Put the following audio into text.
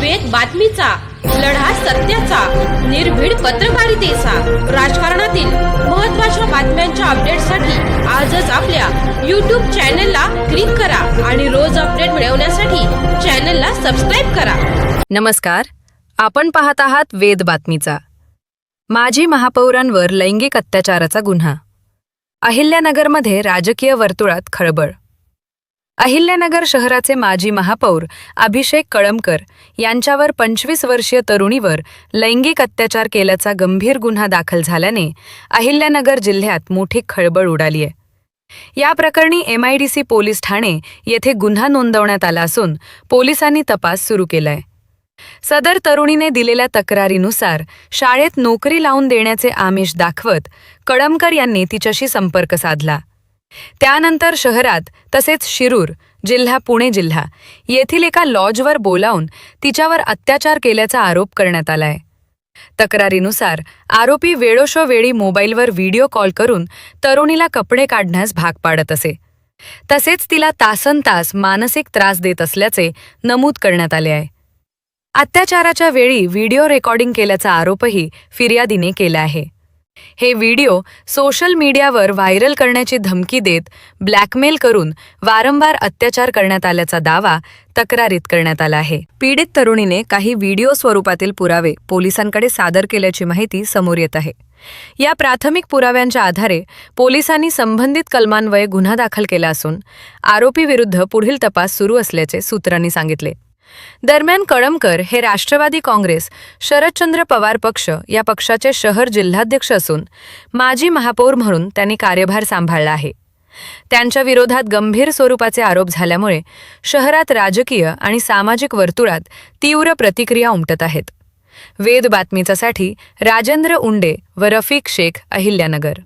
वेद बातमीचा, लढा सत्याचा, निर्भीड पत्रकारितेचा, राजकारणातील महत्त्वाच्या बातम्यांच्या अपडेटसाठी आजच आपल्या YouTube चॅनलला क्लिक करा आणि रोज अपडेट मिळवण्यासाठी चॅनलला सबस्क्राइब करा. नमस्कार, आपण पाहत आहात वेद बातमीचा. माजी महापौरांवर लैंगिक अत्याचाराचा गुन्हा. अहिल्यानगरमध्ये राजकीय वर्तुळात खळबळ. अहिल्यानगर शहराचे माजी महापौर अभिषेक कळमकर यांच्यावर 25 वर्षीय तरुणीवर लैंगिक अत्याचार केल्याचा गंभीर गुन्हा दाखल झाल्याने अहिल्यानगर जिल्ह्यात मोठी खळबळ उडाली आहे. या प्रकरणी MIDC पोलीस ठाणे येथे गुन्हा नोंदवण्यात आला असून पोलिसांनी तपास सुरू केलाय. सदर तरुणीने दिलेल्या तक्रारीनुसार शाळेत नोकरी लावून देण्याचे आमिष दाखवत कळमकर यांनी तिच्याशी संपर्क साधला. त्यानंतर शहरात तसेच शिरूर जिल्हा पुणे जिल्हा येथील एका लॉजवर बोलावून तिच्यावर अत्याचार केल्याचा आरोप करण्यात आलाय. तक्रारीनुसार आरोपी वेळोवेळी मोबाईलवर व्हिडिओ कॉल करून तरुणीला कपडे काढण्यास भाग पाडत असे. तसेच तिला तासनतास मानसिक त्रास देत असल्याचे नमूद करण्यात आले आहे. अत्याचाराच्या वेळी व्हिडिओ रेकॉर्डिंग केल्याचा आरोपही फिर्यादीने केला आहे. हे व्हिडिओ सोशल मीडियावर व्हायरल करण्याची धमकी देत ब्लॅकमेल करून वारंवार अत्याचार करण्यात आल्याचा दावा तक्रारीत करण्यात आला आहे. पीडित तरुणीने काही व्हिडिओ स्वरूपातील पुरावे पोलिसांकडे सादर केल्याची माहिती समोर येत आहे. या प्राथमिक पुराव्यांच्या आधारे पोलिसांनी संबंधित कलमान्वये गुन्हा दाखल केला असून आरोपीविरुद्ध पुढील तपास सुरू असल्याचे सूत्रांनी सांगितले. दरम्यान कळमकर हे राष्ट्रवादी काँग्रेस शरदचंद्र पवार पक्ष या पक्षाचे शहर जिल्हाध्यक्ष असून माजी महापौर म्हणून त्यांनी कार्यभार सांभाळला आहे. त्यांच्या विरोधात गंभीर स्वरूपाचे आरोप झाल्यामुळे शहरात राजकीय आणि सामाजिक वर्तुळात तीव्र प्रतिक्रिया उमटत आहेत. वेद बातमीसाठी राजेंद्र उंडे व रफिक शेख, अहिल्यानगर.